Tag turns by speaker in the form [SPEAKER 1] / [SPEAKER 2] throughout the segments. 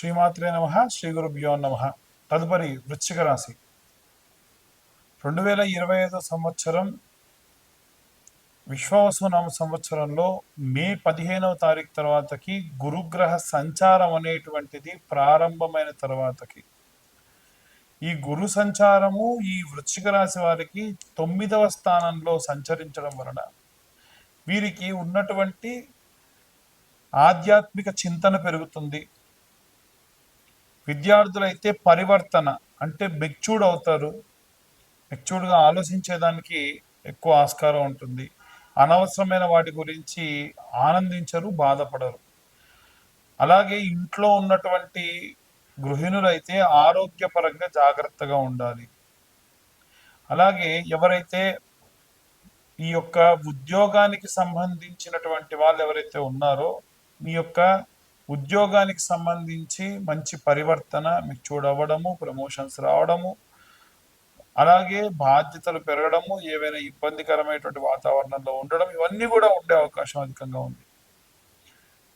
[SPEAKER 1] శ్రీమాత్రే నమః. శ్రీ గురుభ్యో నమః. తదుపరి వృశ్చిక రాశి. 2025 సంవత్సరం విశ్వావసునామ సంవత్సరంలో మే 15వ తారీఖు తర్వాతకి గురుగ్రహ సంచారం అనేటువంటిది ప్రారంభమైన తర్వాతకి ఈ గురు సంచారము ఈ వృశ్చిక రాశి వారికి 9వ స్థానంలో సంచరించడం వలన వీరికి ఉన్నటువంటి ఆధ్యాత్మిక చింతన పెరుగుతుంది. విద్యార్థులైతే పరివర్తన అంటే మెచ్యూర్డ్ అవుతారు. మెచ్యూర్డ్గా ఆలోచించేదానికి ఎక్కువ ఆస్కారం ఉంటుంది. అనవసరమైన వాటి గురించి ఆనందించరు, బాధపడరు. అలాగే ఇంట్లో ఉన్నటువంటి గృహిణులైతే ఆరోగ్యపరంగా జాగ్రత్తగా ఉండాలి. అలాగే ఎవరైతే ఈ యొక్క ఉద్యోగానికి సంబంధించినటువంటి వాళ్ళు ఎవరైతే ఉన్నారో మీ యొక్క ఉద్యోగానికి సంబంధించి మంచి పరివర్తన మీకు చూడవడము, ప్రమోషన్స్ రావడము, అలాగే బాధ్యతలు పెరగడము, ఏవైనా ఇబ్బందికరమైనటువంటి వాతావరణంలో ఉండడం, ఇవన్నీ కూడా ఉండే అవకాశం అధికంగా ఉంది.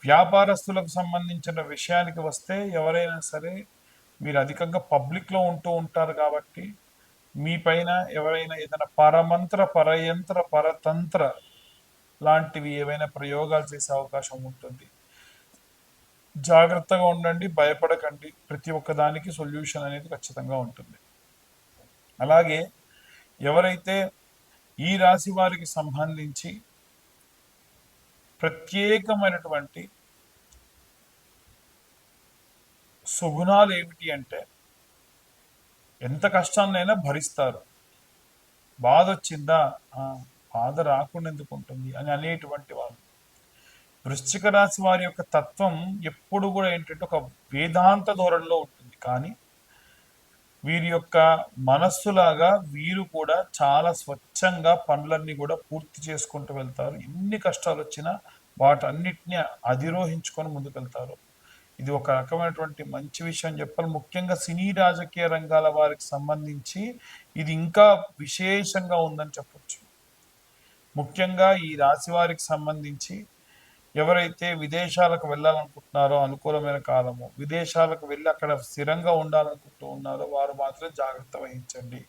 [SPEAKER 1] వ్యాపారస్తులకు సంబంధించిన విషయానికి వస్తే ఎవరైనా సరే మీరు అధికంగా పబ్లిక్లో ఉంటూ ఉంటారు కాబట్టి మీ పైన ఎవరైనా ఏదైనా పరమంత్ర, పరయంత్ర, పరతంత్ర లాంటివి ఏవైనా ప్రయోగాలు చేసే అవకాశం ఉంటుంది. జాగ్రత్తగా ఉండండి, భయపడకండి. ప్రతి ఒక్కదానికి సొల్యూషన్ అనేది ఖచ్చితంగా ఉంటుంది. అలాగే ఎవరైతే ఈ రాశి వారికి సంబంధించి ప్రత్యేకమైనటువంటి సుగుణాలు ఏమిటి అంటే ఎంత కష్టాన్నైనా భరిస్తారు. బాధ వచ్చిందా, బాధ రాకుండా ఎందుకు ఉంటుంది అని అనేటువంటి వాళ్ళు. వృశ్చిక రాశి వారి యొక్క తత్వం ఎప్పుడు కూడా ఏంటంటే ఒక వేదాంత ధోరణిలో ఉంటుంది. కానీ వీరి యొక్క మనస్సులాగా వీరు కూడా చాలా స్వచ్ఛంగా పనులన్నీ కూడా పూర్తి చేసుకుంటూ వెళ్తారు. ఎన్ని కష్టాలు వచ్చినా వాటన్నిటిని అధిరోహించుకొని ముందుకెళ్తారు. ఇది ఒక రకమైనటువంటి మంచి విషయం చెప్పాలి. ముఖ్యంగా సినీ రాజకీయ రంగాల వారికి సంబంధించి ఇది ఇంకా విశేషంగా ఉందని చెప్పొచ్చు. ముఖ్యంగా ఈ రాశి వారికి సంబంధించి ఎవరైతే విదేశాలకు వెళ్ళాలనుకుంటున్నారో అనుకూలమైన కాలము, విదేశాలకు వెళ్ళి అక్కడ స్థిరంగా ఉండాలనుకుంటూ ఉన్నారో వారు మాత్రం జాగ్రత్త వహించండి.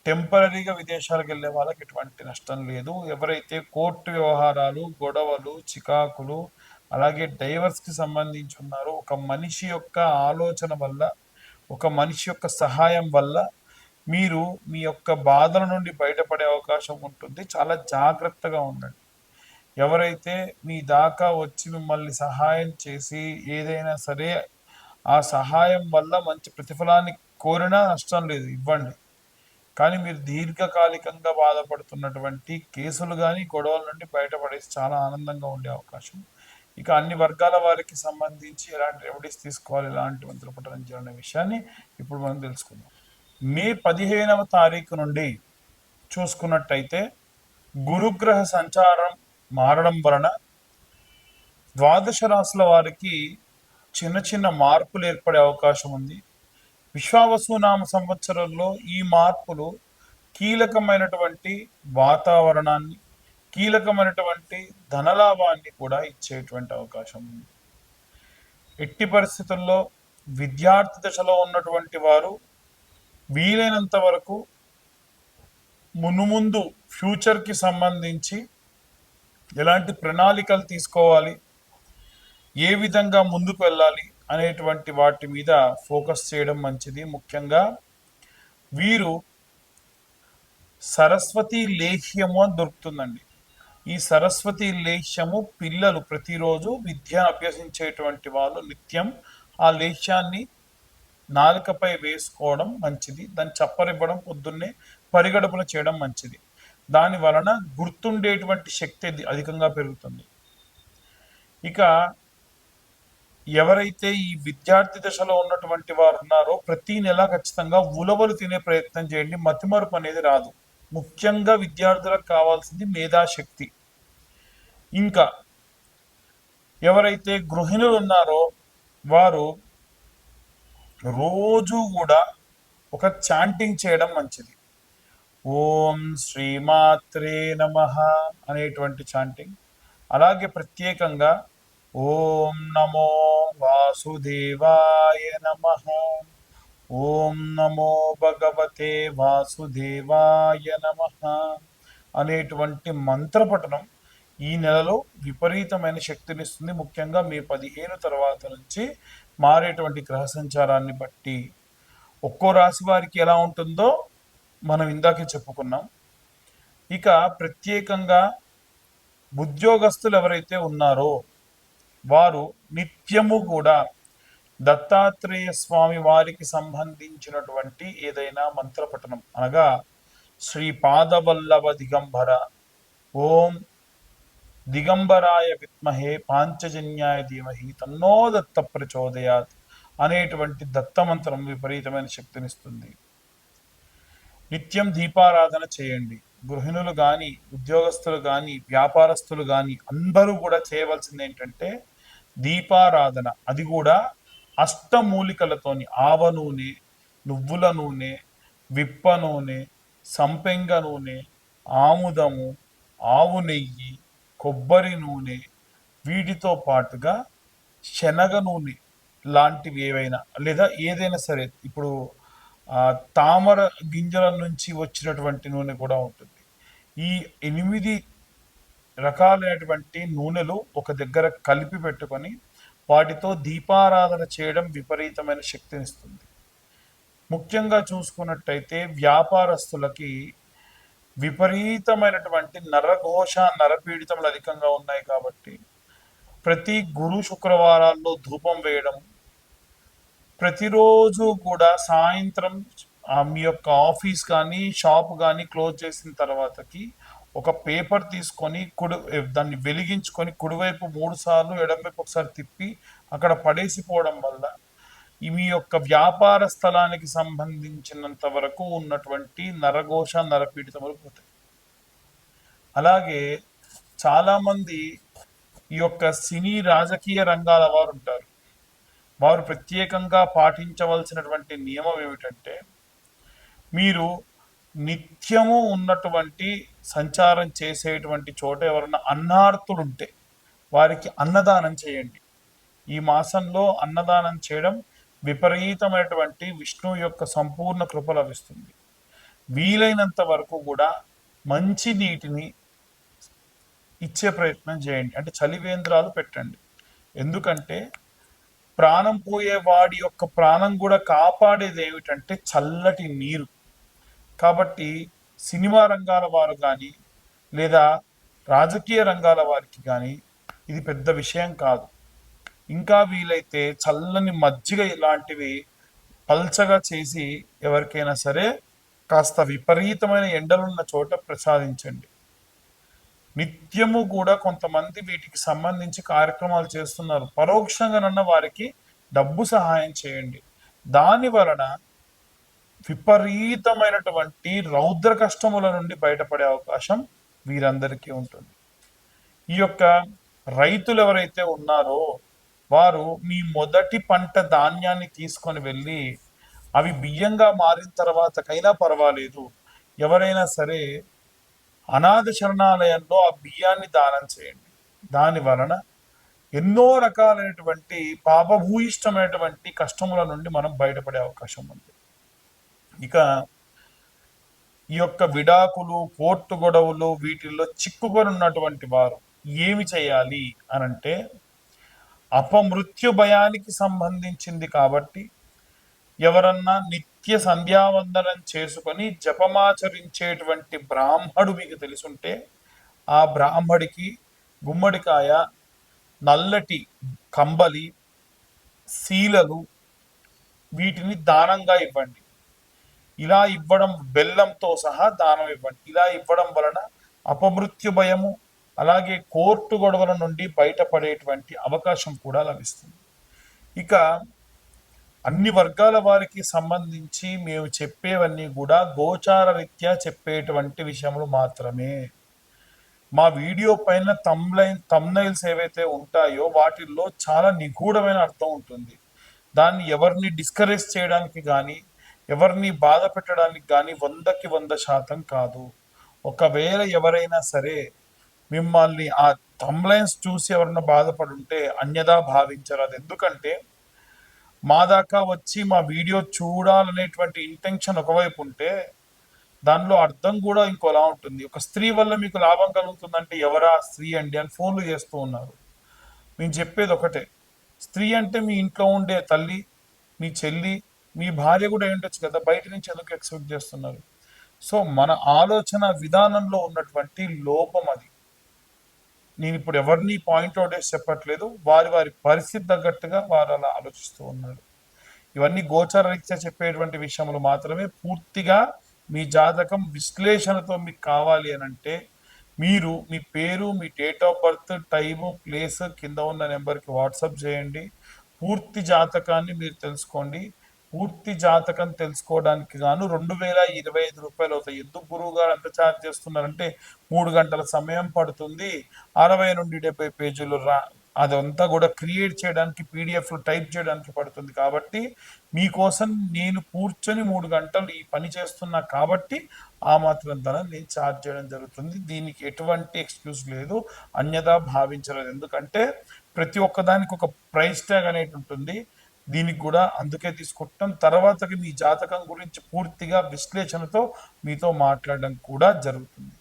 [SPEAKER 1] టెంపరీగా విదేశాలకు వెళ్ళే వాళ్ళకి ఎటువంటి నష్టం లేదు. ఎవరైతే కోర్టు వ్యవహారాలు, గొడవలు, చికాకులు, అలాగే డైవర్స్కి సంబంధించి ఉన్నారో ఒక మనిషి యొక్క ఆలోచన వల్ల, ఒక మనిషి యొక్క సహాయం వల్ల మీరు మీ యొక్క బాధల నుండి బయటపడే అవకాశం ఉంటుంది. చాలా జాగ్రత్తగా ఉండండి. ఎవరైతే మీ దాకా వచ్చి మిమ్మల్ని సహాయం చేసి ఏదైనా సరే ఆ సహాయం వల్ల మంచి ప్రతిఫలాన్ని కోరినా నష్టం లేదు, ఇవ్వండి. కానీ మీరు దీర్ఘకాలికంగా బాధపడుతున్నటువంటి కేసులు కానీ గొడవల నుండి బయటపడేసి చాలా ఆనందంగా ఉండే అవకాశం. ఇక అన్ని వర్గాల వారికి సంబంధించి ఎలాంటి రెమెడీస్ తీసుకోవాలి, ఎలాంటి మంత్రులు పఠనం విషయాన్ని ఇప్పుడు మనం తెలుసుకుందాం. మే 15వ తారీఖు నుండి చూసుకున్నట్టయితే గురుగ్రహ సంచారం మారడం వలన ద్వాదశ రాశుల వారికి చిన్న చిన్న మార్పులు ఏర్పడే అవకాశం ఉంది. విశ్వావసునామ సంవత్సరంలో ఈ మార్పులు కీలకమైనటువంటి వాతావరణాన్ని, కీలకమైనటువంటి ధనలాభాన్ని కూడా ఇచ్చేటువంటి అవకాశం ఉంది. ఎట్టి పరిస్థితుల్లో విద్యార్థి దశలో ఉన్నటువంటి వారు వీలైనంత వరకు మునుముందు ఫ్యూచర్కి సంబంధించి ఎలాంటి ప్రణాళికలు తీసుకోవాలి, ఏ విధంగా ముందుకు వెళ్ళాలి అనేటువంటి వాటి మీద ఫోకస్ చేయడం మంచిది. ముఖ్యంగా వీరు సరస్వతి లేహ్యము అని దొరుకుతుందండి. ఈ సరస్వతి లేహ్యము పిల్లలు ప్రతిరోజు విద్య అభ్యసించేటువంటి వాళ్ళు నిత్యం ఆ లేహ్యాన్ని నాలుకపై వేసుకోవడం మంచిది. దాన్ని చప్పరివ్వడం, పొద్దున్నే పరిగడుపున చేయడం మంచిది. దాని వలన గుర్తుండేటువంటి శక్తి అధికంగా పెరుగుతుంది. ఇక ఎవరైతే ఈ విద్యార్థి దశలో ఉన్నటువంటి వారు ఉన్నారో ప్రతి నెల ఖచ్చితంగా ఉలవలు తినే ప్రయత్నం చేయండి. మతిమరుపు అనేది రాదు. ముఖ్యంగా విద్యార్థులకు కావాల్సింది మేధాశక్తి. ఇంకా ఎవరైతే గృహిణులు ఉన్నారో వారు రోజు కూడా ఒక చాంటింగ్ చేయడం మంచిది. ఓం శ్రీమాత్రే నమః అనేటువంటి చాంటింగ్. అలాగే ప్రత్యేకంగా ఓం నమో వాసుదేవాయ నమః. ఓం నమో భగవతే వాసుదేవాయ నమః అనేటువంటి మంత్రపఠనం ఈ నెలలో విపరీతమైన శక్తినిస్తుంది. ముఖ్యంగా మే 15 తర్వాత నుంచి మారేటువంటి గ్రహ సంచారాన్ని బట్టి ఒక్కో రాశి వారికి ఎలా ఉంటుందో మనం ఇందాకే చెప్పుకున్నాం. ఇక ప్రత్యేకంగా ఉద్యోగస్తులు ఎవరైతే ఉన్నారో వారు నిత్యము కూడా దత్తాత్రేయ స్వామి వారికి సంబంధించినటువంటి ఏదైనా మంత్రపఠనం అనగా శ్రీ పాదవల్లభ దిగంబర, ఓం దిగంబరాయ విద్మహే పాంచజన్యాయ ధీమహి తన్నో దత్త ప్రచోదయాత్ అనేటువంటి దత్తమంత్రం విపరీతమైన శక్తినిస్తుంది. నిత్యం దీపారాధన చేయండి. గృహిణులు కానీ, ఉద్యోగస్తులు కానీ, వ్యాపారస్తులు కానీ అందరూ కూడా చేయవలసింది ఏంటంటే దీపారాధన. అది కూడా అష్టమూలికలతోని ఆవ నూనె, నువ్వుల నూనె, విప్ప నూనె, సంపెంగ నూనె, ఆముదము, ఆవు నెయ్యి, కొబ్బరి నూనె, వీటితో పాటుగా శనగ నూనె లాంటివి ఏవైనా లేదా ఏదైనా సరే, ఇప్పుడు తామర గింజల నుంచి వచ్చినటువంటి నూనె కూడా ఉంటుంది. ఈ 8 రకాలైనటువంటి నూనెలు ఒక దగ్గర కలిపి పెట్టుకొని వాటితో దీపారాధన చేయడం విపరీతమైన శక్తినిస్తుంది. ముఖ్యంగా చూసుకున్నట్టయితే వ్యాపారస్తులకి విపరీతమైనటువంటి నరఘోష, నరపీడితములు అధికంగా ఉన్నాయి కాబట్టి ప్రతి గురు శుక్రవారాల్లో ధూపం వేయడం, ప్రతిరోజు కూడా సాయంత్రం మీ యొక్క ఆఫీస్ కానీ షాప్ కానీ క్లోజ్ చేసిన తర్వాతకి ఒక పేపర్ తీసుకొని దాన్ని వెలిగించుకొని కుడివైపు 3 సార్లు, ఎడమవైపు ఒకసారి తిప్పి అక్కడ పడేసిపోవడం వల్ల మీ యొక్క వ్యాపార స్థలానికి సంబంధించినంత వరకు ఉన్నటువంటి నరఘోష, నరపీడితములు పోతాయి. అలాగే చాలామంది ఈ యొక్క సినీ రాజకీయ రంగాల వారు ఉంటారు. వారు ప్రత్యేకంగా పాటించవలసినటువంటి నియమం ఏమిటంటే మీరు నిత్యము ఉన్నటువంటి సంచారం చేసేటువంటి చోట ఎవరన్నా అన్నార్తులు ఉంటే వారికి అన్నదానం చేయండి. ఈ మాసంలో అన్నదానం చేయడం విపరీతమైనటువంటి విష్ణువు యొక్క సంపూర్ణ కృప లభిస్తుంది. వీలైనంత వరకు కూడా మంచి నీటిని ఇచ్చే ప్రయత్నం చేయండి. అంటే చలివేంద్రాలు పెట్టండి. ఎందుకంటే ప్రాణం పోయే వాడి యొక్క ప్రాణం కూడా కాపాడేది ఏమిటంటే చల్లటి నీరు. కాబట్టి సినిమా రంగాల వారు కానీ లేదా రాజకీయ రంగాల వారికి కానీ ఇది పెద్ద విషయం కాదు. ఇంకా వీలైతే చల్లని మజ్జిగ ఇలాంటివి పల్చగా చేసి ఎవరికైనా సరే కాస్త విపరీతమైన ఎండలున్న చోట ప్రసాదించండి. నిత్యము కూడా కొంతమంది వీటికి సంబంధించి కార్యక్రమాలు చేస్తున్నారు. పరోక్షంగానన్న వారికి డబ్బు సహాయం చేయండి. దాని వలన విపరీతమైనటువంటి రౌద్ర కష్టముల నుండి బయటపడే అవకాశం వీరందరికీ ఉంటుంది. ఈ యొక్క రైతులు ఎవరైతే ఉన్నారో వారు మీ మొదటి పంట ధాన్యాన్ని తీసుకొని వెళ్ళి అవి బియ్యంగా మారిన తర్వాతకైనా పర్వాలేదు, ఎవరైనా సరే అనాథ శరణాలయంలో ఆ బియ్యాన్ని దానం చేయండి. దాని వలన ఎన్నో రకాలైనటువంటి పాపభూయిష్టమైనటువంటి కష్టముల నుండి మనం బయటపడే అవకాశం ఉంది. ఇక ఈ యొక్క విడాకులు, కోర్టు గొడవలు వీటిల్లో చిక్కుకొని ఉన్నటువంటి వారు ఏమి చేయాలి అనంటే అపమృత్యు భయానికి సంబంధించింది కాబట్టి ఎవరన్నా నిత్య సంధ్యావందనం చేసుకొని జపమాచరించేటువంటి బ్రాహ్మడు మీకు తెలుసుంటే ఆ బ్రాహ్మడికి గుమ్మడికాయ, నల్లటి కంబలి, శీలలు వీటిని దానంగా ఇవ్వండి. ఇలా ఇవ్వడం, బెల్లంతో సహా దానం ఇవ్వండి. ఇలా ఇవ్వడం వలన అపమృత్యు భయము అలాగే కోర్టు గొడవల నుండి బయటపడేటువంటి అవకాశం కూడా లభిస్తుంది. ఇక అన్ని వర్గాల వారికి సంబంధించి మేము చెప్పేవన్నీ కూడా గోచార రీత్యా చెప్పేటువంటి విషయములు మాత్రమే. మా వీడియో పైన తమ్నైల్స్ ఏవైతే ఉంటాయో వాటిల్లో చాలా నిగూఢమైన అర్థం ఉంటుంది. దాన్ని ఎవరిని డిస్కరేజ్ చేయడానికి కానీ ఎవరిని బాధ పెట్టడానికి కానీ 100% కాదు. ఒకవేళ ఎవరైనా సరే మిమ్మల్ని ఆ థంబ్లైన్స్ చూసి ఎవరన్నా బాధపడి ఉంటే అన్యదా భావించరు. అది ఎందుకంటే మా దాకా వచ్చి మా వీడియో చూడాలనేటువంటి ఇంటెన్షన్ ఒకవైపు ఉంటే దానిలో అర్థం కూడా ఇంకోలా ఉంటుంది. ఒక స్త్రీ వల్ల మీకు లాభం కలుగుతుందంటే ఎవరా స్త్రీ అండి అని ఫోన్లు చేస్తూ ఉన్నారు. మేము చెప్పేది ఒకటే, స్త్రీ అంటే మీ ఇంట్లో ఉండే తల్లి, మీ చెల్లి, మీ భార్య కూడా అయి ఉండొచ్చు కదా, బయట నుంచి ఎందుకు ఎక్స్పెక్ట్ చేస్తున్నారు? సో మన ఆలోచన విధానంలో ఉన్నటువంటి లోపం అది. నేను ఇప్పుడు ఎవరిని పాయింట్అవుట్ చేసి చెప్పట్లేదు, వారి వారి పరిస్థితి తగ్గట్టుగా వారు అలా ఆలోచిస్తూ ఉన్నారు. ఇవన్నీ గోచరరీత్యా చెప్పేటువంటి విషయములు మాత్రమే. పూర్తిగా మీ జాతకం విశ్లేషణతో మీకు కావాలి అని అంటే మీరు మీ పేరు, మీ date of birth, time, place కింద ఉన్న నెంబర్కి వాట్సాప్ చేయండి. పూర్తి జాతకాన్ని మీరు తెలుసుకోండి. పూర్తి జాతకం తెలుసుకోవడానికి గాను 2025 రూపాయలు అవుతాయి. ఎందుకు గురువు గారు అంత ఛార్జ్ చేస్తున్నారంటే 3 గంటల సమయం పడుతుంది, 60 నుండి 70 పేజీలు అదంతా కూడా క్రియేట్ చేయడానికి, పీడిఎఫ్లు టైప్ చేయడానికి పడుతుంది. కాబట్టి మీకోసం నేను కూర్చొని 3 గంటలు ఈ పని చేస్తున్నా కాబట్టి ఆ మాత్రం ధనం నేను ఛార్జ్ చేయడం జరుగుతుంది. దీనికి ఎటువంటి ఎక్స్క్యూజ్ లేదు, అన్యదా భావించలేదు. ఎందుకంటే ప్రతి ఒక్కదానికి ఒక ప్రైస్ ట్యాగ్ అనేది ఉంటుంది. దీనికి కూడా అందుకే తీసుకుంటాం. తర్వాతకి మీ జాతకం గురించి పూర్తిగా విశ్లేషణతో మీతో మాట్లాడడం కూడా జరుగుతుంది.